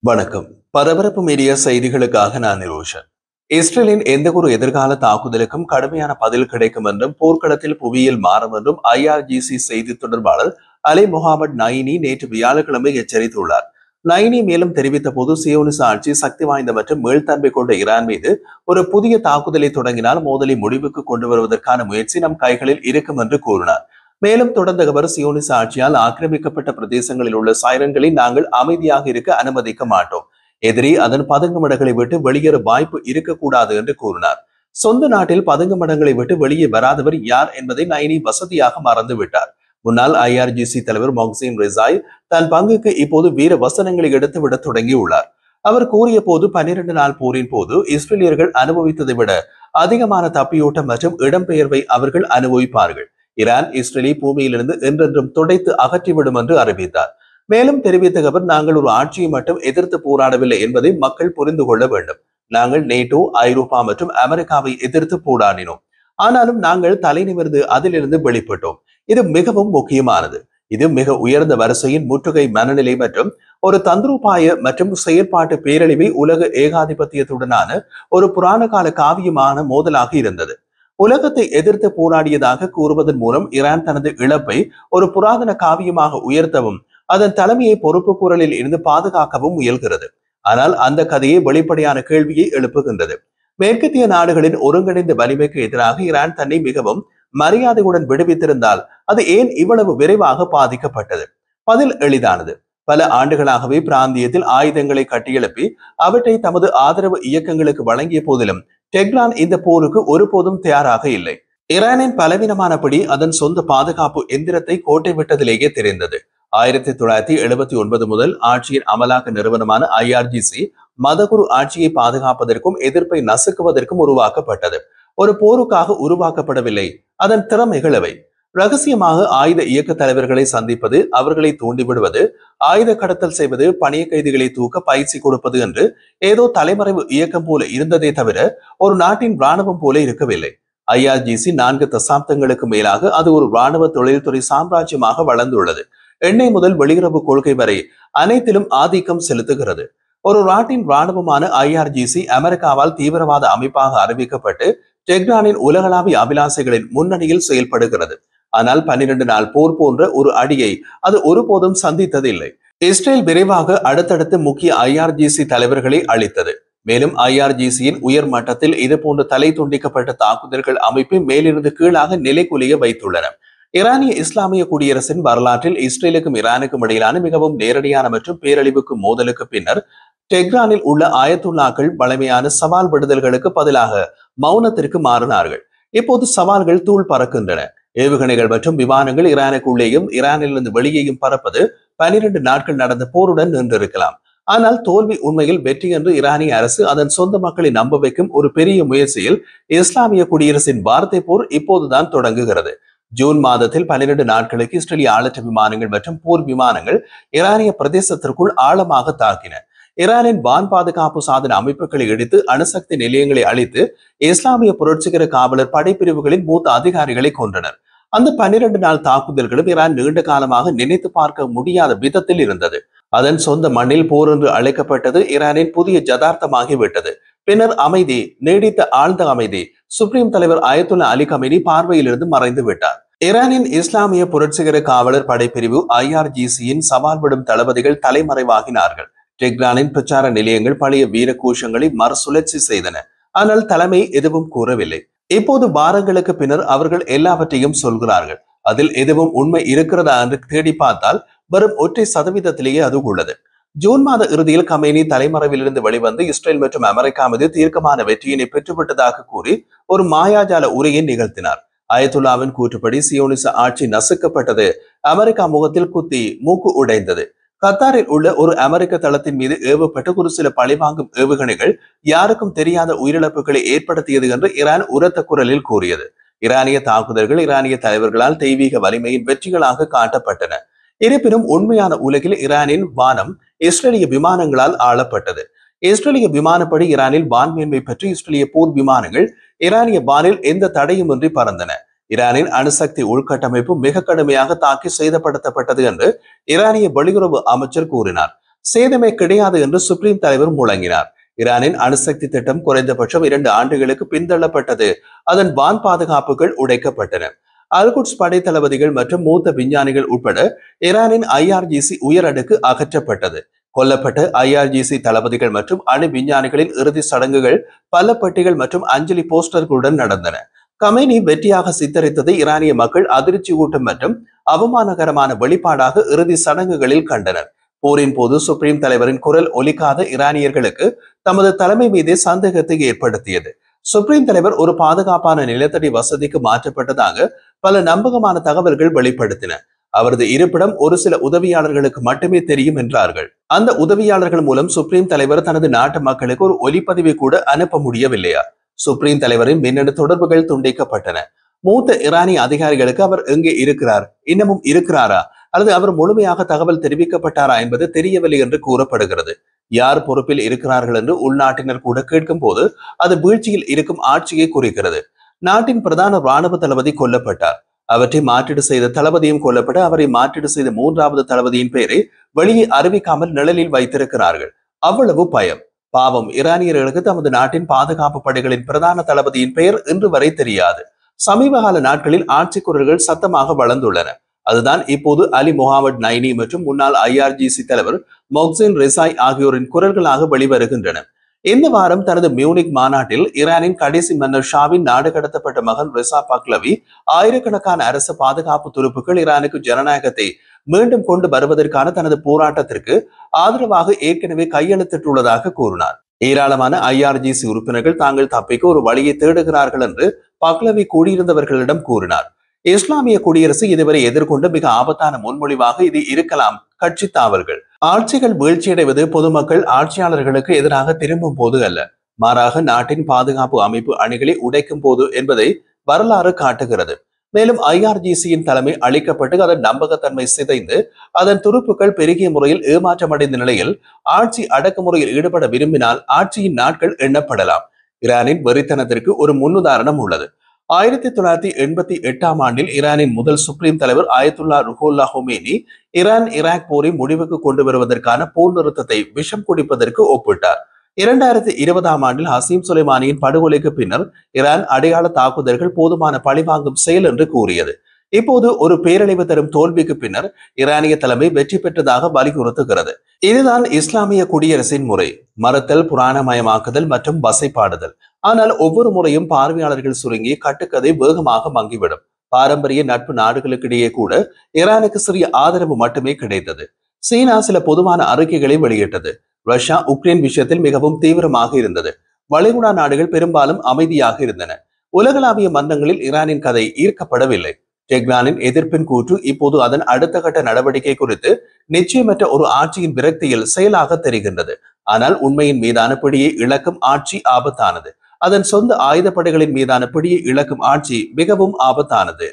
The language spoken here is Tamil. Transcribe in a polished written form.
வணக்கம். பரபரப்பு மீடியா செய்திகளுக்காக நான் நிரோஷன். இஸ்ரேலின் எந்த ஒரு எதிர்கால தாக்குதலுக்கும் கடுமையான பதில் கிடைக்கும் என்றும் போர்க்களத்தில் புவியியல் மாறும் என்றும் IRGC செய்தி தொடர்பாளர் அலி முகமது நைனி நேற்று வியாழக்கிழமை எச்சரித்துள்ளார். நைனி மேலும் தெரிவித்த போது சியோனிச ஆட்சி சக்தி வாய்ந்த மற்றும் மீள்தன்மை கொண்ட ஈரான் மீது ஒரு புதிய தாக்குதலை தொடங்கினால் மோதலை முடிவுக்கு கொண்டு வருவதற்கான முயற்சி நம் கைகளில் இருக்கும் என்று கூறினார். மேலும் தொடர்ந்த அவர் சியோனிச ஆட்சியால் ஆக்கிரமிக்கப்பட்ட பிரதேசங்களில் உள்ள சைரன்களை நாங்கள் அமைதியாக இருக்க அனுமதிக்க மாட்டோம். எதிரி அதன் பதுங்குமிடங்களை விட்டு வெளியேற வாய்ப்பு இருக்கக்கூடாது என்று கூறினார். சொந்த நாட்டில் பதுங்குமிடங்களை விட்டு வெளியே வராதவர் யார் என்பதை நைனி வசதியாக மறந்துவிட்டார். முன்னாள் IRGC தலைவர் மொஹ்சின் ரெசாய் தன் பங்குக்கு இப்போது வீர வசனங்களை எடுத்துவிட தொடங்கியுள்ளார். அவர் கூறிய போது 12 நாள் போரின் போது இஸ்ரேலியர்கள் அனுபவித்ததை விட அதிகமான தப்பியோட்டம் மற்றும் இடம்பெயர்வை அவர்கள் அனுபவிப்பார்கள். ஈரான் இஸ்ரேலை பூமியிலிருந்து என்றென்றும் துடைத்து அகற்றிவிடும் என்று அறிவித்தார். மேலும் தெரிவித்த அவர், நாங்கள் ஒரு ஆட்சியை மட்டும் எதிர்த்து போராடவில்லை என்பதை மக்கள் புரிந்து கொள்ள வேண்டும். நாங்கள் நேட்டோ, ஐரோப்பா மற்றும் அமெரிக்காவை எதிர்த்து போராடினோம். ஆனாலும் நாங்கள் தலை நிமிர்ந்து அதிலிருந்து வெளிப்பட்டோம். இது மிகவும் முக்கியமானது. இது மிக உயர்ந்த வரிசையின் முற்றுகை மனநிலை மற்றும் ஒரு தந்திரோபாய மற்றும் செயற்பாட்டு பேரழிவை உலக ஏகாதிபத்தியத்துடனான ஒரு புராண கால காவியமான மோதலாக இருந்தது. உலகத்தை எதிர்த்து போராடியதாக கூறுவதன் மூலம் ஈரான் தனது இழப்பை ஒரு புராதன காவியமாக உயர்த்தவும் அதன் தலைமையை பொறுப்பு கூறலில் இருந்து பாதுகாக்கவும் முயல்கிறது. ஆனால் அந்த கதையை வெளிப்படையான கேள்வியை எழுப்புகின்றது. மேற்கத்திய நாடுகளின் ஒருங்கிணைந்த வலிமைக்கு எதிராக ஈரான் தன்னை மிகவும் மரியாதையுடன் விடுவித்திருந்தால் அது ஏன் இவ்வளவு விரைவாக பாதிக்கப்பட்டது? பதில் எளிதானது. பல ஆண்டுகளாகவே பிராந்தியத்தில் ஆயுதங்களை கட்டியெழுப்பி அவற்றை தமது ஆதரவு இயக்கங்களுக்கு வழங்கிய போதிலும் டெஹ்ரான் இந்த போருக்கு ஒருபோதும் தயாராக இல்லை. ஈரானின் பலவீனமானபடி அதன் சொந்த பாதுகாப்பு எந்திரத்தை கோட்டை விட்டதிலேயே தெரிந்தது. 1979 முதல் ஆட்சியின் அமலாக்க நிறுவனமான IRGC மதகுரு ஆட்சியை பாதுகாப்பதற்கும் எதிர்ப்பை நசுக்குவதற்கும் உருவாக்கப்பட்டது. ஒரு போருக்காக உருவாக்கப்படவில்லை. அதன் திறமைகள் அவை. ரகசியமாக ஆயுத இயக்க தலைவர்களை சந்திப்பது, அவர்களை தூண்டிவிடுவது, ஆயுத கடத்தல் செய்வது, பணிய கைதிகளை தூக்க பயிற்சி கொடுப்பது என்று ஏதோ தலைமறைவு இயக்கம் போல இருந்ததே தவிர ஒரு நாட்டின் இராணுவம் போல இருக்கவில்லை. IRGC 4 தசாப்தங்களுக்கு மேலாக அது ஒரு இராணுவ தொழில்துறை சாம்ராஜ்யமாக வளர்ந்துள்ளது. எண்ணெய் முதல் வெளியுறவு கொள்கை வரை அனைத்திலும் ஆதிக்கம் செலுத்துகிறது. ஒரு நாட்டின் இராணுவமான IRGC அமெரிக்காவால் தீவிரவாத அமைப்பாக அறிவிக்கப்பட்டு டெஹ்ரானின் உலகளாவிய அபிலாசைகளின் முன்னணியில் செயல்படுகிறது. ஆனால் 12 நாள் போர் போன்ற ஒரு அடியை அது ஒருபோதும் சந்தித்ததில்லை. இஸ்ரேல் விரைவாக அடுத்தடுத்து முக்கிய IRGC தலைவர்களை அளித்தது. மேலும் IRGCயின் உயர் மட்டத்தில் இதுபோன்ற தலை துண்டிக்கப்பட்ட தாக்குதல்கள் அமைப்பை மேலிருந்து கீழாக நிலைகுலிய வைத்துள்ளன. ஈரானிய இஸ்லாமிய குடியரசின் வரலாற்றில் இஸ்ரேலுக்கும் ஈரானுக்கும் இடையிலான மிகவும் நேரடியான மற்றும் பேரழிவுக்கு மோதலுக்கு பின்னர் டெஹ்ரானில் உள்ள ஆயத்துல்லாக்கள் பழமையான சவால் விடுதல்களுக்கு பதிலாக மௌனத்திற்கு மாறினார்கள். இப்போது சவால்கள் தூள் பறக்கின்றன. ஏவுகணைகள் மற்றும் விமானங்கள் ஈரானுக்குள்ளேயும் ஈரானிலிருந்து வெளியேயும் பறப்பது 12 நாட்கள் நடந்த போருடன் நின்றிருக்கலாம். ஆனால் தோல்வி உண்மையில் வெற்றி என்று ஈரானிய அரசு அதன் சொந்த மக்களை நம்ப வைக்கும் ஒரு பெரிய முயற்சியில் இஸ்லாமிய குடியரசின் வார்த்தை போர் இப்போதுதான் தொடங்குகிறது. ஜூன் மாதத்தில் 12 நாட்களுக்கு இஸ்ரேலிய ஆளற்ற விமானங்கள் மற்றும் போர் விமானங்கள் ஈரானிய பிரதேசத்திற்குள் ஆழமாக தாக்கின. ஈரானின் வான் பாதுகாப்பு சாதன அமைப்புகளை இடித்து அணுசக்தி நிலையங்களை அழித்து இஸ்லாமிய புரட்சிகர காவலர் படைப்பிரிவுகளின் மூத்த அதிகாரிகளை கொன்றனர். அந்த 12 நாள் தாக்குதல்களும் ஈரான் நீண்ட காலமாக நினைத்து பார்க்க முடியாத விதத்தில் இருந்தது. அதன் சொந்த மண்ணில் போர் என்று அழைக்கப்பட்டது ஈரானின் புதிய ஜதார்த்தமாகிவிட்டது. பின்னர் அமைதி, நீடித்த ஆழ்ந்த அமைதி. சுப்ரீம் தலைவர் அயத்துல்லா அலி கமேனி பார்வையிலிருந்து மறைந்து விட்டார். ஈரானின் இஸ்லாமிய புரட்சிகர காவலர் படைப்பிரிவு IRGCயின் சவால் விடும் தளபதிகள் தலைமறைவாகினார்கள். டெஹ்ரானின் பிரச்சார நிலையங்கள் பழைய வீர கோஷங்களை மறுசுழற்சி செய்தன. ஆனால் தலைமை எதுவும் கூறவில்லை. இப்போது வாரங்களுக்கு பின்னர் அவர்கள் எல்லாவற்றையும் சொல்கிறார்கள். அதில் எதுவும் உண்மை இருக்கிறதா என்று தேடி பார்த்தால் வெறும் 1% அது உள்ளது. ஜூன் மாத இறுதியில் கமேனி தலைமறைவிலிருந்து வெளிவந்து இஸ்ரேல் மற்றும் அமெரிக்கா மீது தீர்க்கமான வெற்றியினை பெற்றுவிட்டதாக கூறி ஒரு மாயாஜால உரையை நிகழ்த்தினார். அயத்துல்லாவின் கூற்றுப்படி சியோனிச ஆட்சி நசுக்கப்பட்டது. அமெரிக்கா முகத்தில் குத்தி மூக்கு உடைந்தது. கத்தாரில் உள்ள ஒரு அமெரிக்க தளத்தின் மீது ஏவப்பட்ட ஒரு சில பழிவாங்கும் ஏவுகணைகள் யாருக்கும் தெரியாத உயிரிழப்புகளை ஏற்படுத்தியது என்று ஈரான் உரத்த குரலில் கூறியது. ஈரானிய தாக்குதல்கள் ஈரானிய தலைவர்களால் தெய்வீக வலிமையின் வெற்றிகளாக காட்டப்பட்டன. இருப்பினும் உண்மையான உலகில் ஈரானின் வானம் இஸ்ரேலிய விமானங்களால் ஆளப்பட்டது. இஸ்ரேலிய விமானப்படி ஈரானில் வான்மேன்மை பற்றி இஸ்ரேலிய போர் விமானங்கள் ஈரானிய வானில் எந்த தடையுமின்றி பறந்தன. ஈரானின் அணுசக்தி உள்கட்டமைப்பு மிக கடுமையாக தாக்கி சேதப்படுத்தப்பட்டது என்று ஈரானிய வெளியுறவு அமைச்சர் கூறினார். சேதமே கிடையாது என்று சுப்ரீம் தலைவர் முழங்கினார். ஈரானின் அணுசக்தி திட்டம் குறைந்தபட்சம் 2 ஆண்டுகளுக்கு பின்தள்ளப்பட்டது. அதன் வான் பாதுகாப்புகள் உடைக்கப்பட்டன. அல்குட்ஸ் படை தளபதிகள் மற்றும் மூத்த விஞ்ஞானிகள் உட்பட ஈரானின் IRGC உயரடுக்கு அகற்றப்பட்டது. கொல்லப்பட்ட IRGC தளபதிகள் மற்றும் அணு விஞ்ஞானிகளின் இறுதி சடங்குகள் பல பெட்டிகள் மற்றும் அஞ்சலி போஸ்டர்களுடன் நடந்தன. கமேனி வெற்றியாக சித்தரித்ததை ஈரானிய மக்கள் அதிர்ச்சியூட்டும் மற்றும் அவமானகரமான வெளிப்பாடாக இறுதி சடங்குகளில் கண்டனர். போரின் போது சுப்ரீம் தலைவரின் குரல் ஒலிக்காத ஈரானியர்களுக்கு தமது தலைமை மீதே சந்தேகத்தை ஏற்படுத்தியது. சுப்ரீம் தலைவர் ஒரு பாதுகாப்பான நிலத்தடி வசதிக்கு மாற்றப்பட்டதாக பல நம்பகமான தகவல்கள் வெளிப்படுத்தின. அவரது இருப்பிடம் ஒரு சில உதவியாளர்களுக்கு மட்டுமே தெரியும் என்றார்கள். அந்த உதவியாளர்கள் மூலம் சுப்ரீம் தலைவர் தனது நாட்டு மக்களுக்கு ஒரு ஒலிப்பதிவை கூட அனுப்ப முடியவில்லையா? சுப்ரீம் தலைவரின் மின்னணு தொடர்புகள் துண்டிக்கப்பட்டன. மூத்த ஈரானிய அதிகாரிகளுக்கு அவர் எங்கே இருக்கிறார், இன்னமும் இருக்கிறாரா, அல்லது அவர் முழுமையாக தகவல் தெரிவிக்கப்பட்டாரா என்பது தெரியவில்லை என்று கூறப்படுகிறது. யார் பொறுப்பில் இருக்கிறார்கள் என்று உள்நாட்டினர் கூட கேட்கும் போது அது வீழ்ச்சியில் இருக்கும் ஆட்சியை குறிக்கிறது. நாட்டின் பிரதான ராணுவ தளபதி கொல்லப்பட்டார். அவற்றை மாற்றீடு செய்த தளபதியும் கொல்லப்பட்டு அவரை மாற்றீடு செய்த 3வது தளபதியின் பெயரை வெளியே அறிவிக்காமல் நிழலில் வைத்திருக்கிறார்கள். அவ்வளவு பயம். பாவம், ஈரானியர்களுக்கு தமது நாட்டின் பாதுகாப்பு படைகளின் பிரதான தளபதியின் பெயர் இன்று வரை தெரியாது. சமீபகால நாட்களில் ஆட்சி குரல்கள் சத்தமாக வளர்ந்துள்ளன. அதுதான் இப்போது அலி முகமது நைனி மற்றும் முன்னாள் IRGC தலைவர் மொஹ்சென் ரெசாய் ஆகியோரின் குரல்களாக வெளிவருகின்றன. இந்த வாரம் தனது மியூனிக் மாநாட்டில் ஈரானின் கடைசி மன்னர் ஷாவின் நாடு கடத்தப்பட்ட மகன் ரெசா பக்லவி ஆயிரக்கணக்கான அரசு பாதுகாப்பு துருப்புகள் ஈரானுக்கு ஜனநாயகத்தை மீண்டும் கொண்டு வருவதற்கான தனது போராட்டத்திற்கு ஆதரவாக ஏற்கனவே கையெழுத்திட்டுள்ளதாக கூறினார். ஏராளமான IRGC உறுப்பினர்கள் தாங்கள் தப்பிக்க ஒரு வழியை தேடுகிறார்கள் என்று பக்லவி கூடியிருந்தவர்களிடம் கூறினார். இஸ்லாமிய குடியரசு இதுவரை எதிர்கொண்ட மிக ஆபத்தான முன்மொழிவாக இது இருக்கலாம். கட்சி தாவல்கள். ஆட்சிகள் வீழ்ச்சியடைவது பொதுமக்கள் ஆட்சியாளர்களுக்கு எதிராக திரும்பும் போது அல்ல, மாறாக நாட்டின் பாதுகாப்பு அமைப்பு அணிகளை உடைக்கும் போது என்பதை வரலாறு காட்டுகிறது. மேலும் IRGCயின் தலைமை அளிக்கப்பட்டு அதன் நம்பகத்தன்மை சிதைந்து அதன் துருப்புகள் பெருகிய முறையில் ஏமாற்றமடைந்த நிலையில் ஆட்சி அடக்குமுறையில் ஈடுபட விரும்பினால் ஆட்சியின் நாட்கள் எண்ணப்படலாம். ஈரானின் வெறித்தனத்திற்கு ஒரு முன்னுதாரணம் உள்ளது. 1988ஆம் ஆண்டில் ஈரானின் முதல் சுப்ரீம் தலைவர் ஆயத்துல்லா ருஹுல்லா ஹொமேனி ஈரான் ஈராக் போரை முடிவுக்கு கொண்டு வருவதற்கான போர் நிறுத்தத்தை விஷம் குடிப்பதற்கு ஒப்பிட்டார். 2020ஆம் ஆண்டில் ஹசீம் சுலைமானியின் படுகொலைக்கு பின்னர் ஈரான் அடையாள தாக்குதல்கள் போதுமான பழிவாங்கும் செயல் என்று கூறியது. இப்போது ஒரு பேரழிவு தரும் தோல்விக்கு பின்னர் ஈரானிய தலைமை வெற்றி பெற்றதாக வலியுறுத்துகிறது. இதுதான் இஸ்லாமிய குடியரசின் முறை: மறுத்தல், புராணமயமாக்குதல் மற்றும் வசைப்பாடுதல். ஆனால் ஒவ்வொரு முறையும் பார்வையாளர்கள் சுருங்கி கட்டுக்கதை வேகமாக மங்கிவிடும். பாரம்பரிய நட்பு நாடுகளுக்கிடையே கூட ஈரானுக்கு சிறிய ஆதரவு மட்டுமே கிடைத்தது. சீனா சில பொதுவான அறிக்கைகளை வெளியிட்டது. ரஷ்யா உக்ரைன் விஷயத்தில் மிகவும் தீவிரமாக இருந்தது. வளைகுடா நாடுகள் பெரும்பாலும் அமைதியாக இருந்தன. உலகளாவிய மன்றங்களில் ஈரானின் கதை ஈர்க்கப்படவில்லை. டெஹ்ரானின் எதிர்ப்பின் கூற்று இப்போது அதன் அடுத்த கட்ட நடவடிக்கை குறித்து நிச்சயமற்ற ஒரு ஆட்சியின் விரக்தியில் செயலாக தெரிகின்றது. ஆனால் உண்மையின் மீதான பிடியை இழக்கும் ஆட்சி ஆபத்தானது. அதன் சொந்த ஆயுதப்படைகளின் மீதான பிடியை இழக்கும் ஆட்சி மிகவும் ஆபத்தானது.